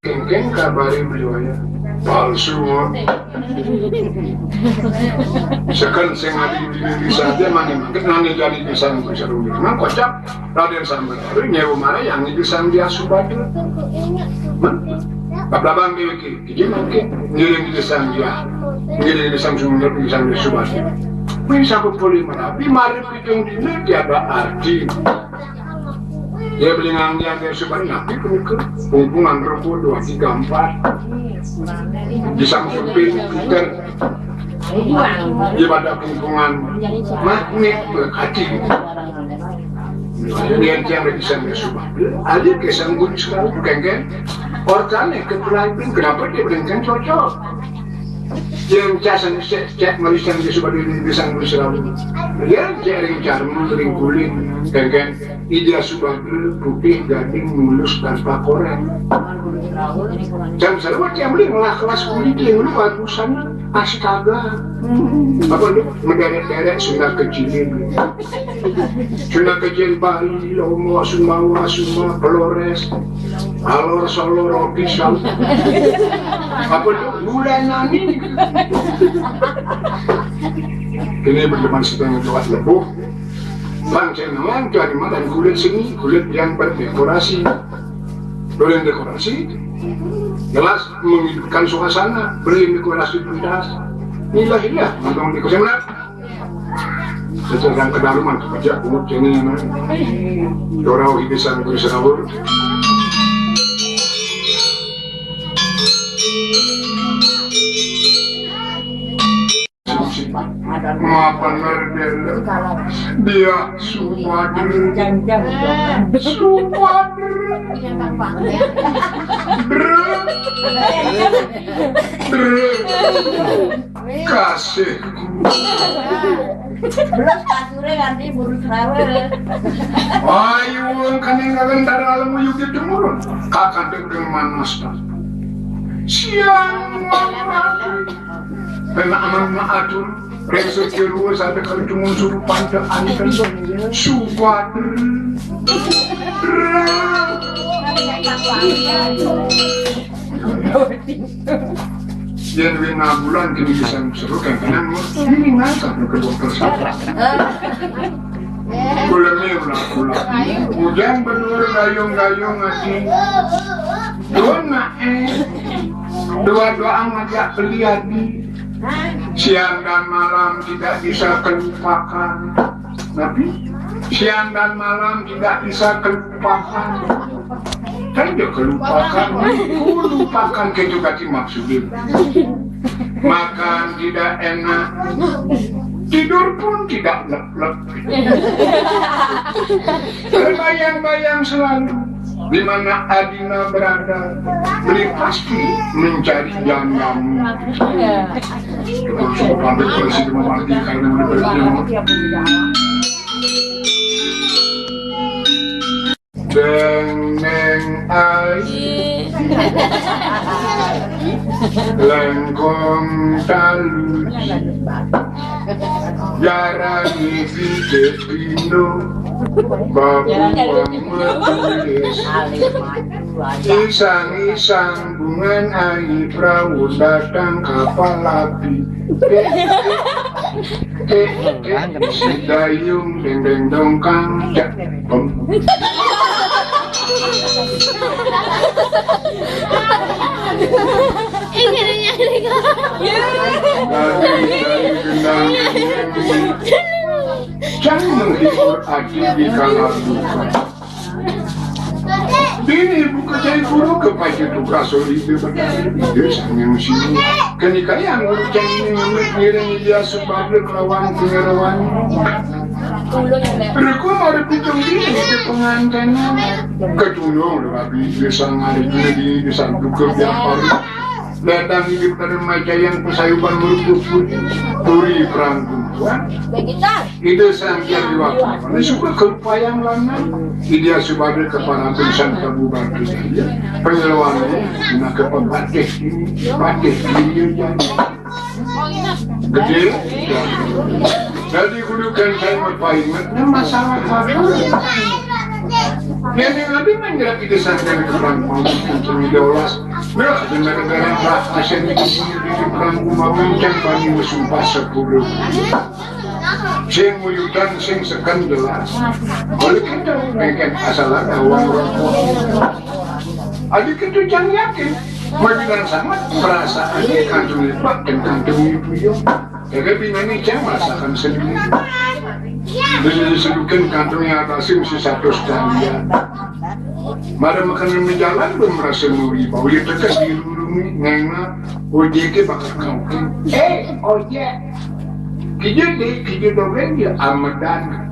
Kengkeng kabari beliau ya palsu. Sekarang saya ngadi di saja mangke nani jadi pisang berseru. Mang kocak Raden Sambal nyewa mana yang pisang dia subadu. Babang dia kiji mangke ngiring pisang dia. Ngiring pisang sumber pisang dia subadu. Bisa kupuli mana? Tapi mari pitung dini tiada arti. Dia beli ngangnya dia subadu nabi kemuker. Hubungan rokok 2, 3, 4. Di Samsung Peter dia pada hubungan magnet berkati dia yang bisa bersubah ada kesanggup sekarang bukan organnya keberanian kenapa dia berikan cocok yang casan cek melisan bersubah ini bisa bersubah dia jaring jarum kering kulit kan ide subah putih gading mulus tanpa koreng jam serba yang beli malah kelas kulit yang lu bagusan astaga apa lu mendadak-dadak sudah kecilin sudah kecil Bali Lomo Sumawa Suma Flores Alor Solo Pisau apa lu bulan nani ini berteman sedang lewat lebuh bangsa namanya dari mana dan kulit sini kulit yang berdekorasi kulit dekorasi jelas menghidupkan suasana beri dekorasi pedas inilah nonton di kosemna secara kedaluman kerja umur ini dorau hibisan bersawur maafkan merdel dia suwader kasihku belum kasurnya ganti buru serawer ayo kaninggalan dari alam yuk temurun kakak dengan manasta siang karena aman atur resep keluar sampai kalau cuma suruh pantai anten suwader yang wina bulan kini bisa seru kan kenang ini ngangkat ke dokter saja boleh mirna pula hujan berdua gayung-gayung hati dua-dua ngajak beli hati siang dan malam tidak bisa kelupakan tapi siang dan malam tidak bisa kelupakan kan dia lupakan ke juga maksudnya makan tidak enak tidur pun tidak lep-lep terbayang-bayang selalu di mana Adina berada beli pasti mencari jamu kalau suka pandai polisi memperhati karena berjalan Deng ai lengkong talu jarani vite pino babu menulis isang-isang bungan air perahu datang kapal api si dayung deng dongkang jangan menghibur adik di kala duka. Bini buka jai guru kepada tugas itu itu sangat sini. Ketika yang urusan ini mengiring dia sebagai lawan pengerawan. Mereka ada pitung diri ke pengantinnya. Ketulung tapi bisa ngari di desa duka biar datang hidup dari maja yang pesayuban merupakan turi perang perempuan itu sangkian di waktu ini suka keupayaan lama dia sebagai kepala tulisan tabu batu saja penyeluannya guna kepebatik ini gede jadi gunakan saya berpahingat masalah apa Yang nabi mengira kita sangat kurang mau untuk dolas. Mereka benar-benar asyik di kurang mau mencari musuh sepuluh. Sing muyudan sing sekandelas. Oleh kita pengen asal ada orang adik itu jangan yakin. Majikan sama perasaannya kantung lepak dan kantung ibu. Jadi bini jangan merasakan sendiri. Disebutkan kantongnya atasnya mesti satu setengah. Mada makanan menjalan belum merasa muri. Bau dia tekan di lurungi ngena. Ojek bakal kau. Ojek. Kijai dobeng dia amadan.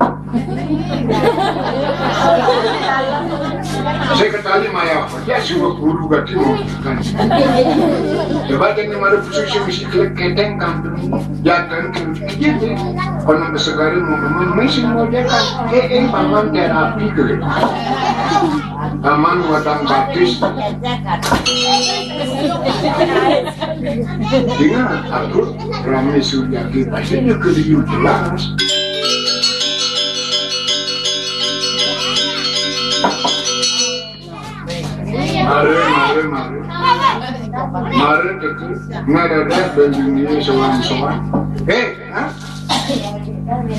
Sekretari Maya, dia semua guru gati mau kan. Sebab ini mana posisi mesti keteng kampung, jangan kijai. Kalau segala mau mesin mau dia kan, paman terapi tu. Taman wadang baptis. Dengan aku ramai sudah kita sini keliru jelas. Mari kita ngadada dan dunia sewan-sewan.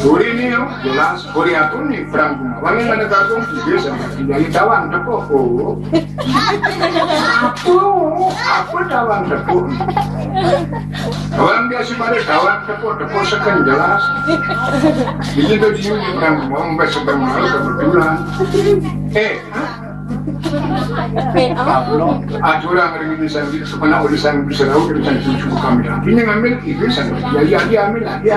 Kuri ni jelas kuri apa ni perang. Wala ada kagum dia sama jadi tawan tepuk. Apa tawan tepuk? Orang biasa pada tawan tepuk sekan jelas. Begitu dia di perang mau sedang malu kebetulan. Aturan hari ini saya sebenarnya urusan berserau urusan cukup kami. Ini ngambil itu sana. Ya dia ambil dia.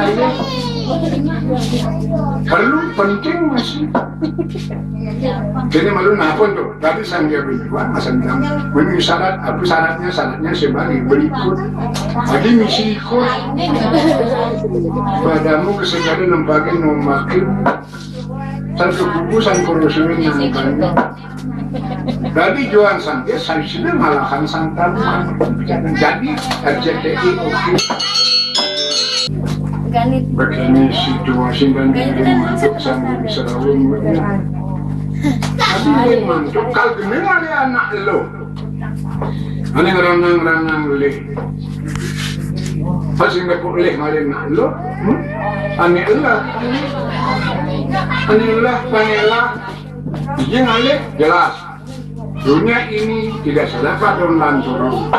Perlu penting masih. Jadi malu napon tuh. Tadi saya bilang masa bilang ini syaratnya sebagai berikut. Jadi misi ikut. Padamu kesadaran lembaga memakai satu kubusan korosimen yang banyak. Dari jualan santai, saya sudah malahan santan. Jadi RCTI oke. Begini situasi dan dia masuk sambil serawung. Tapi dia masuk kalau dengar anak lo, ane ranang le. Pasti nggak boleh malin anak lo, ane lah, jangan jelas. Dunia ini tidak sedapat dan turun.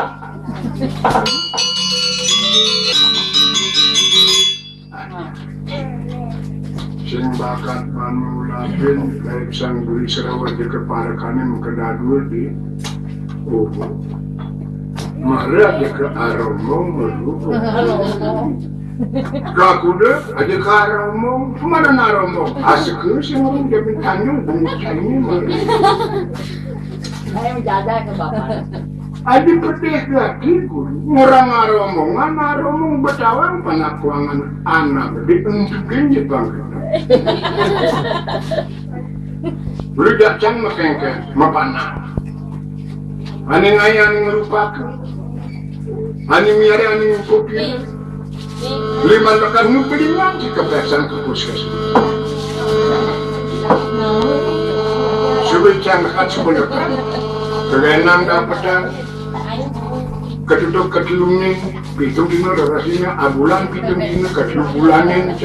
Sing bakat manulapin baik sang beri serawat di keparakanin kedadul di marah di ke aromong melupu. Kakuda aja ke aromong, mana naromong? Asik sih orang dia bertanyung bungkanya mana? Saya menjaga ke bapak. Adi pedih lagi ngurang aromong betawang panakuangan anak diuntukin jepang. Lu jacang makengke mapana. Ani ngaya ani ngelupakan. Ani miare ani ngupukir. Lima lekan ngupilin lagi ke perasaan ke puskesmas. Sebicang lekat sebenarnya. Kerenang dapatan. Ketutup ketelungnya. Pitung dino rasanya abulan pitung dino ketelung bulanin.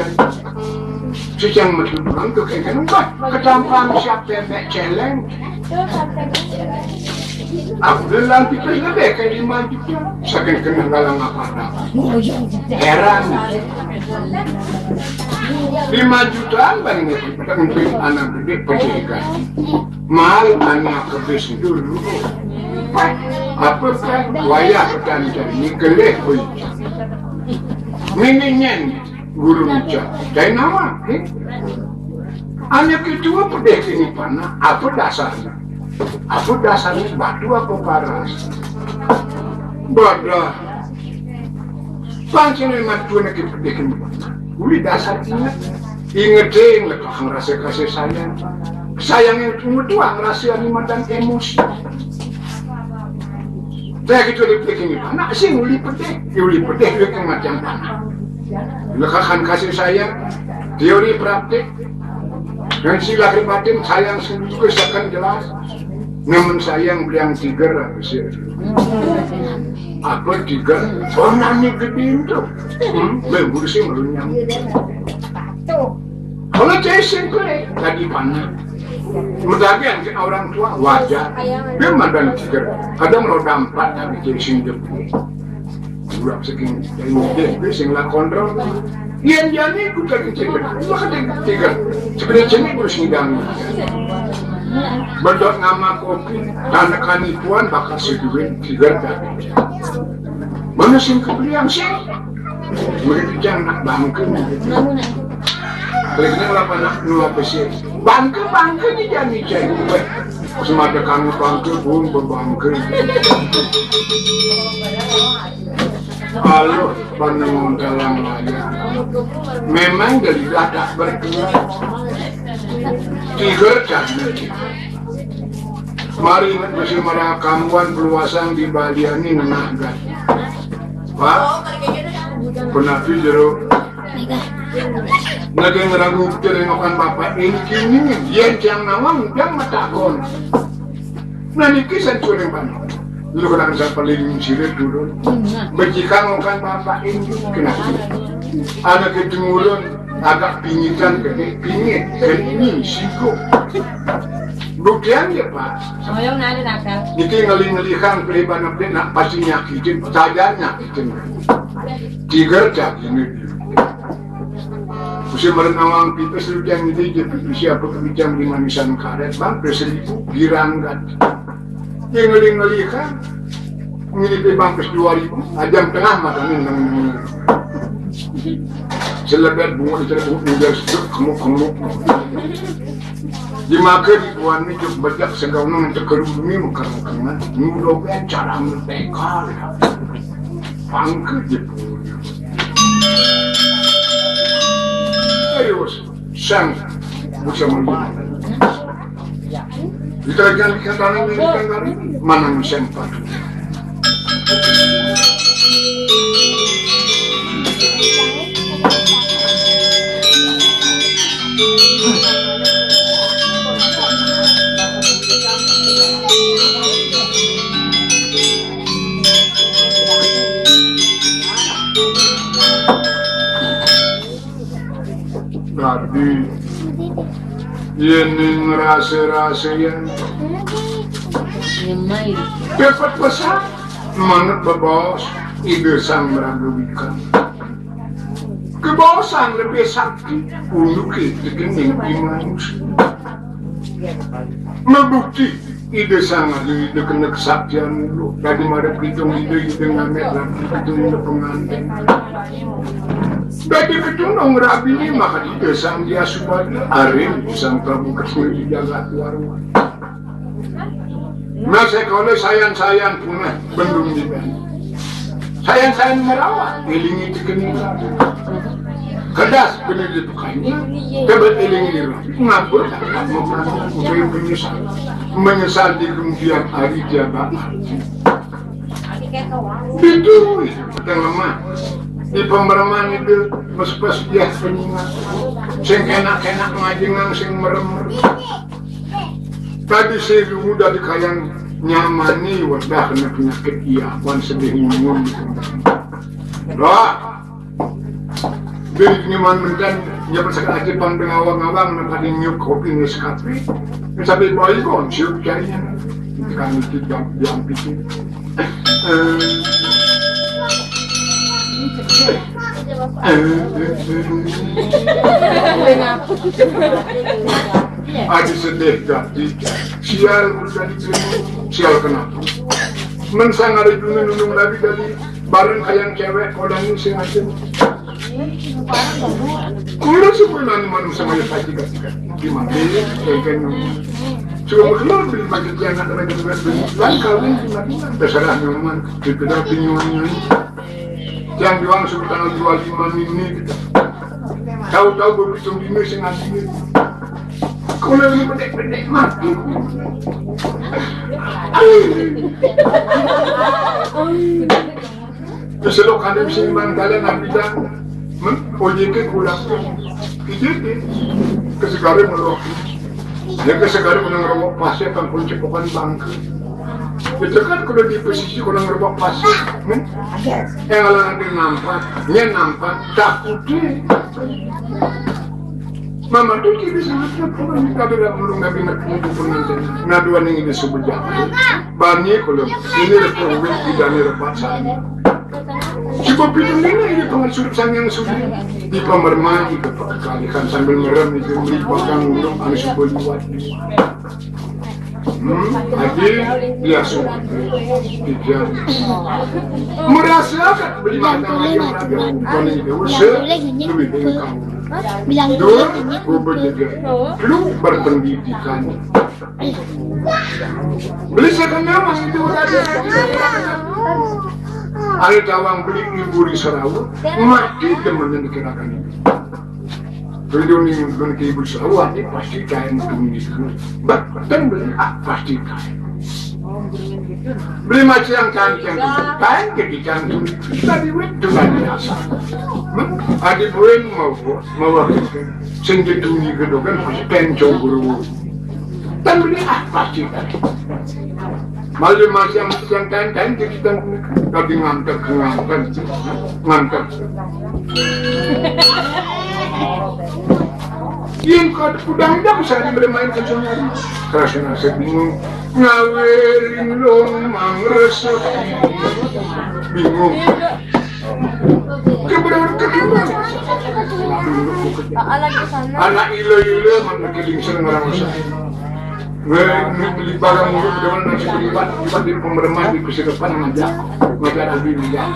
Sejang metulang tu kena buat ketampang siapa yang celeng. Aku dalam pikir lebih kayak 5 juta. Saya kena galang apa dah. Heran. 5 jutaan banyak untuk anak gede pendidikan. Mahal anak kebis dulu. Apa kan wayah dan jadi kelih punya. Miningnya. Guru ucap, dari nama, anak kedua pedih ini panah, apa dasarnya? Apa dasarnya batu apa paras? Bodoh. Pancen memang tuan nak pedih ini panah. Uli dasar ingetin lekah ngerasa kasih sayang. Sayangnya tunggu tua ngerasa animan dan emosi. Saya gitu pedih ini panah, sih uli pedih dia macam panah. Lekahan kasih sayang, teori praktik, Dan si lahir batin sayang sendiri juga akan jelas. Namun sayang beliang tiger sih. Apa tiger? Orangnya gede itu. Bebur sih merunyam. Kalau saya simple, tadi panas. Mudahan ke orang tua wajar. Dia mandan tiger. Kadang roda 4 tapi jadi singgep. Budak seking jadi dia sing lah kontrol. Yang jadi ikut lagi tiger. Maka tiger. Sebenarnya jenis terus ngidang. Berdot nama kopi, tanakan ituan bakal seduin tiga tadi. Mana sing kebelian sih? Begitu jangan nak bangke. Begitu lah anak nua besi. Bangke ni jangan cari. Semada kamu bangke pun berbangke. Halo, panengon dalam layar. Memang dari ladak bergerak. Tiger cantik. Mari masih marah kamuan peluasan di Baliani menagat. Pak, penapi jero. Naging ngeragu terenokan bapak ini kini yang tiang nawang yang matakon. Nani kisah curang panah. Dulu kadang saya paling sirit dulu. Berjika ngokan bapak ini kenapa? Ada ketimulun. Agak pingitan gede, pingit, ini siko. Buktian ya Pak. Soalnya nanya nakal. Ini ngelih-ngelihan periban abdi nak pasti nyakitin, saja nyakitin. Tiga cak ini. Usia merenawang pipes lu yang ini jadi siapa kebijam di manisan karet bang, berseribu giranggat. Yang ngelih-ngelihan, ngilip bang pes 2000, ajam tengah matangin nang. Selebat bunga itu udah seduk kemuk. Dimakan ibuan ini juga banyak segala terkerumi makan nudokan cara mentekar pangke jepunya. Ayo sang bisa melihat. Kita jangan katakan mana sempat. Tadi ini ngerasa yang dapat pesan mana bebas ide sang meragukan kebawasan lebih sakti untuk kita kening manusia membukti ide sang ide kena kesaktian dulu dari mana hitung ide dengan metode hitung pengantin. Bagi ketunong rabi ini maka di desa dia supaya arim sang Prabu Kesini dijaga warung. Nah saya kalau sayang punah bendung di band. Sayang merawat ilingi dikeningan. Kedas benar ditukainya. Kebat ilingi dirah. Ngapur tak menyesal di kemudian hari jabat. Itu yang lemah. Di pemberman itu pas dia peningat sing enak ngajengan sing merem tadi saya udah dikayang nyamani wadah kena penyakit iawan sedih ngomong doa dari nyaman mendan ya bersekat aja pan pengawang-awang tadi nyuk kopi ngeskapi sampai boy kon siup jarinya kan itu jam pikir Adi sedih gati sial udah diterima sial kenapa mensang ada nunung nabi tadi bareng kayang cewek kodang sing aja kulo sebulan manusia maya pagi gimana kayak cuma keluar beli paket yang ada lagi lain kawin terserah nyaman dipedal pinyuannya yang bilang sebutan 25 ini tahu-tahu begitu ini sing asli kalau ini pendek-pendek mati keselok ada sing bang kalian ambil dan ojeknya kurang kejadian kesegaran melok. Ya kesegaran menang robok pasir kan pun cepokan bangka. Itu kan kalau di posisi kurang robok pasir, yang kalau nanti nampak, takutnya. Mama tuh kiri sangat pun kado dah belum nabi nak pun nanti. Naduan ini sebelah. Banyak kalau ini reform tidak ni rapat sana. Sebab itu ini pengasur sang yang sudah di pemermai kekalikan sambil merem itu beri bakang untuk anu sebuah lagi dia sudah tidak merasakan beli macam yang ada bukan itu lebih dari kamu. Bilang Dua, berbeda. Lu berpendidikan. Beli sekarang masih itu ada. Ada tawang beli ibu di Sarawak, mati demen dikirakan ini. Kalau ni bukan ke ibu Sarawak, dia pasti kain tulis. Bahkan beli pasti kain. Beli macam yang cantik, kain jadi cantik. Tadi itu kan biasa. Ada bulan mau senjata tulis kedokan pasti pencok guru. Dan beli pasti kain. Malu macam yang kain kita tadi ngantar. Yang kau udang saya bermain kecuali kerana saya bingung ngawerin lomang resepi bingung keberadaan anak ilo mana kiling senang orang beli barang mulut dengan nasi lipat di pemerintah di kursi depan ngajak lebih bijak.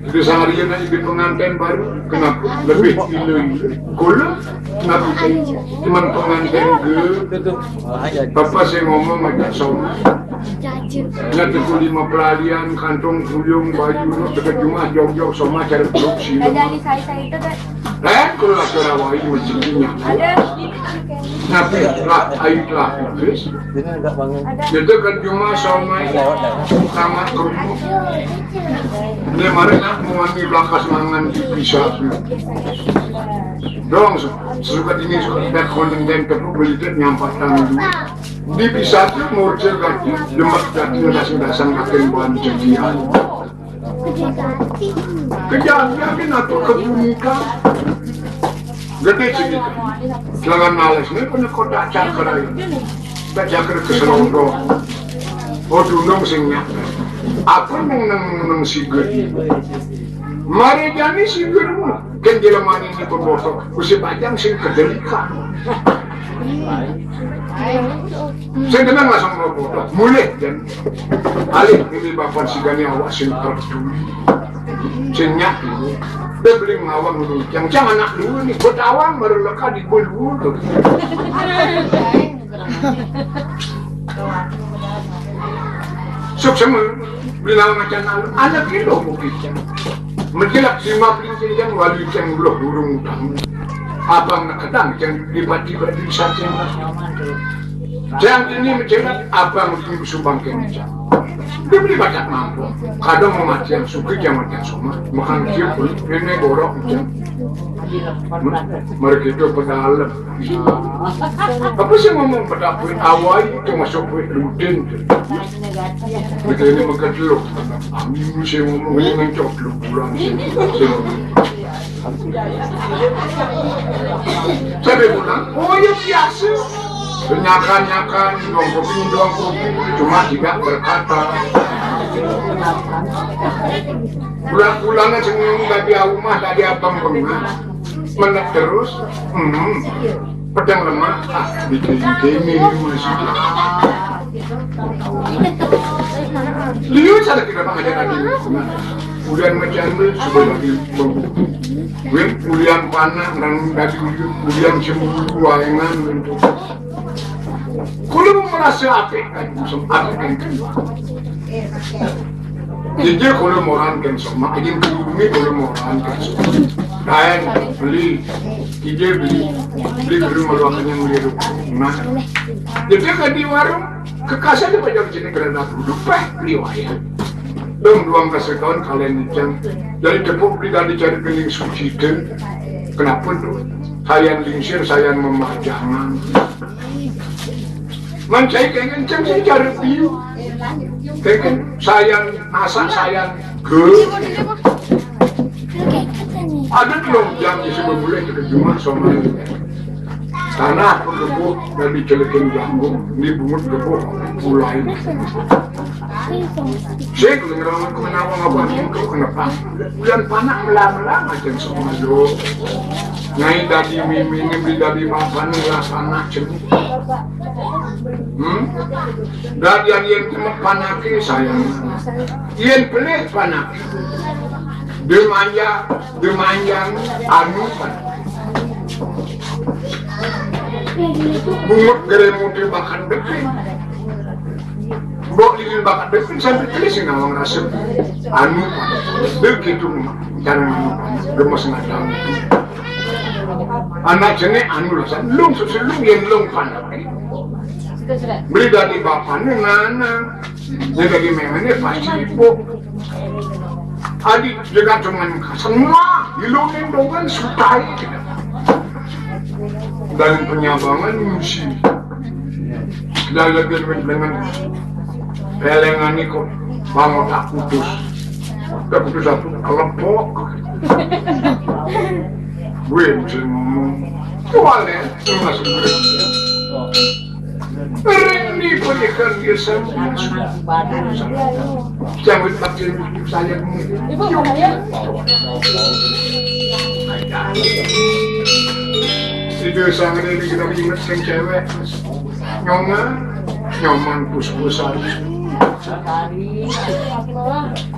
Itu seharian aja di pengantin baru, kenapa lebih ilo kalau kenapa cuma pengantin Papa saya ngomong agak sama. Nggak tuh 5 pelarian, kantong kuyung, baju, dekat rumah jauh-jauh sama cara produksi. Dari saya itu kan. Kalau Sarawak itu mesinnya. Tapi lah, air lah, terus. Jadi kan cuma sama kerupuk. Dia mana nak mengambil belakas mangan bisa. Dong, suka ini suka konten dan tepuk beli nyampak tangan. Di bisa tu morcer kaki, lemak kaki sudah sangkakan bahan cekian. Kejadian ni nak kebumikan. Gede cerita. Selain males ni punya kotak cakra ini. Tak cakra keselonggo. Oh dundong singnya. Apa nang sigur? Mari jadi sigur. Kan jelaman ini berbotok. Usi panjang sing kedelikan. Saya dengar langsung berbotok. Mulai dan alih ini bapak sigani awak sing tertuli. Singnya ini. Dia beli ngawang dulu, jangan anak dulu nih, buat awang baru lekat di bulu dulu. Sok sama beli ngawang macam anak kilo mungkin. Menjelak 50 jam wali yang belum burung utang. Abang nak ketang yang tiba-tiba di saja. Yang ini menjelak abang ini sumbang kencang. Dia beli banyak mampu. Kadang memati yang suka jangan yang semua. Makan dia pun ini gorok macam. Mereka itu pedalam. Apa sih ngomong pedapun awal itu masuk ke rutin. Mereka ini makan telur. Amin saya ngomong ini mencok telur pulang. Saya bilang, oh ya biasa. Nyakan, doang kopi, cuma tidak berkata. Pulang-pulangan senyum dari rumah, dari abang pengah. Menek terus, pedang lemah, bikin masih. Lihat saya tidak mengajar lagi. Ulian macam tu sudah lagi membuku. Ulian panah, dari ulian sembuh wayangan bentuk. Kalau merasa apa kan, jadi kalau mau rankan sama, ini kalau mau rankan sama, dan beli ke rumah luar yang beli rumah. Jadi kan di warung kekasih dia banyak jenis kerana duduk beli wayang. Dong luang kasih kawan kalian jam, jadi tepuk beli dari cari keling suci tu, kenapa tu? Sayan lingsir, sayan memajangan. Mencari kengen saya cari piu. Kengen sayan masak sayan ge. Ada belum jam disebut boleh kita cuma sama tanah kebuk dari celekin jambu di bungut kebuk mulai. Saya kalau kenapa ngapain kau kenapa? Bulan panas melang-melang macam semua dulu. Nyai dari mimi ini dari mapan lah panas jenuh. Dan yang kena panaki sayang. Yang pelik panaki. Demanjang anu panaki. Bungut geremut dimakan depan. Bok lilin bakat depan sampai tulis yang awang rasa anu begitu cara gemes ngadang. Anak jenis anu rasa lung seselung yang lung panak. Beli dari bapaknya nana, dia dari memangnya pasti ibu. Adik juga cuman semua hilangin dongan sutai. Dan penyabangan musi. Dan lebih dengan pelengan itu bangun tak putus satu kelepok gue bisa ngomong kualnya masuk ini berikan dia semua jangan pakai saya itu sangat ini kita ingat yang cewek nyoman pus-pusan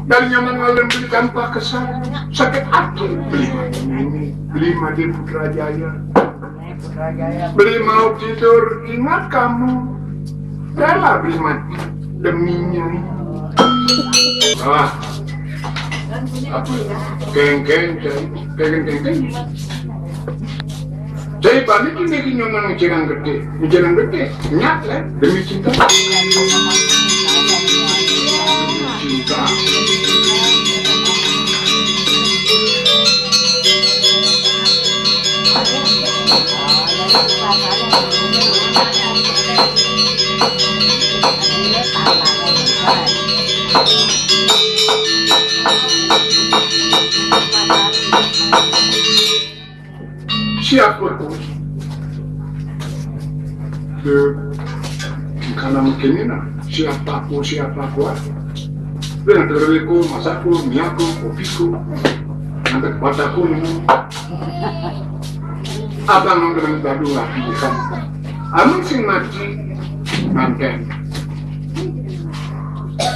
dari nyaman ngalen beli tanpa kesan sakit hati beli madi Putrajaya beli mau tidur ingat kamu rela beli mati deminya keng jadi balik ini nyaman mencerang gede nyat lah demi cinta siapa tuh? Karena mungkin ini siapa aku dengan terliku, masakku, miaku, kopiku nanti kepadaku abang dengan badu lagi kan amin sing mati nanti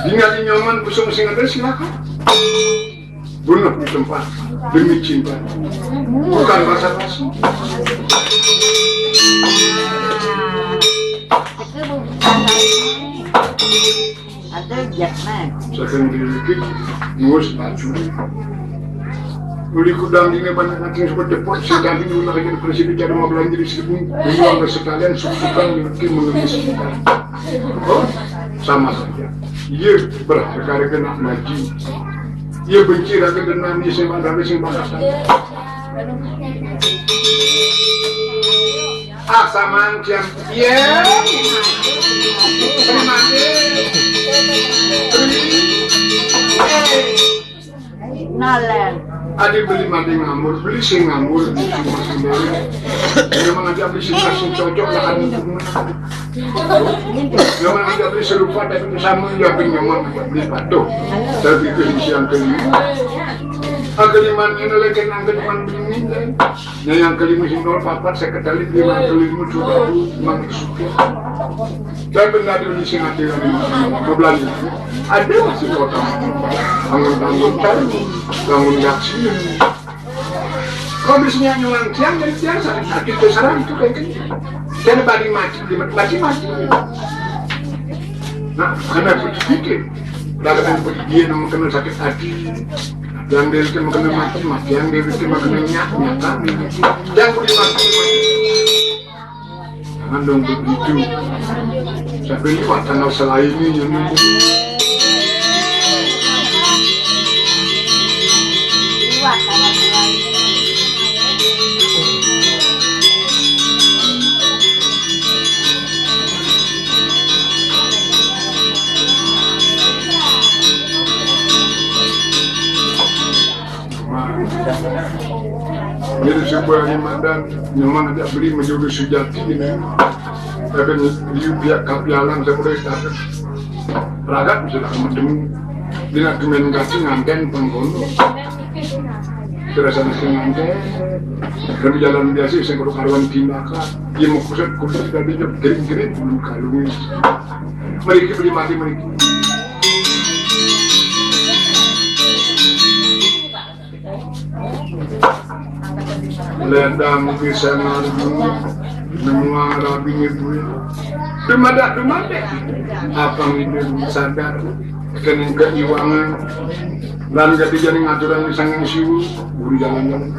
tinggal nyaman kusung sing ada silakan bunuh di tempat demi cinta bukan basa-basi. Ada jakna. Sekarang dikit, nulis baju. Uli kudang ini banyak nanti seperti depot. Sekali dulu lagi presiden cara mau belanja di sini. Uang sekalian sukukan mungkin mengemis kita. Oh, sama saja. Ia berharga kena maju. Ia benci raga dengan ni sebab raga sebab apa? Asaman jam. Yeah. Terima kasih. Nalan. Adik beli mati ngamur, beli sing ngamur di rumah sendiri. Memang aja beli sing cocok lah kan. Memang aja beli serupa tapi sama juga pinjaman beli patuh. Tapi keisian kelima. Kelima ini lagi nangkep teman ini. Nah yang kelima sing 04 saya kedali 5 sudah masuk. Dan benar di sini nanti mau belanja. Ada masih kota bangun cari bangun yaksi. Kalau biasanya nyulang siang dan siang sakit besaran itu kayak gitu. Jadi badi mati. Nah karena berpikir, dalam dia nama kena sakit hati. Yang dia itu kena mati, yang dia itu kena nyata. Yang boleh mati. Jangan dong begitu. Sampai ini tanggal selain ini yang nunggu. Jadi sebuah imadan nyaman ada beli menjadi sejati ini. Tapi di pihak kapialan saya boleh datang. Ragat sudah mendemu. Dia kemen kasih nganten pengkono. Terasa nasi nganten. Kami jalan biasa saya kalau karuan tindakan. Dia mau kusat tadi jam kering belum kalungin. Mereka beli mati mereka. Ledang bisa ngaruh semua rabi ibu dumada apa ini sadar kening keiwangan dan ketika ngaturan sang siu buru jalan-jalan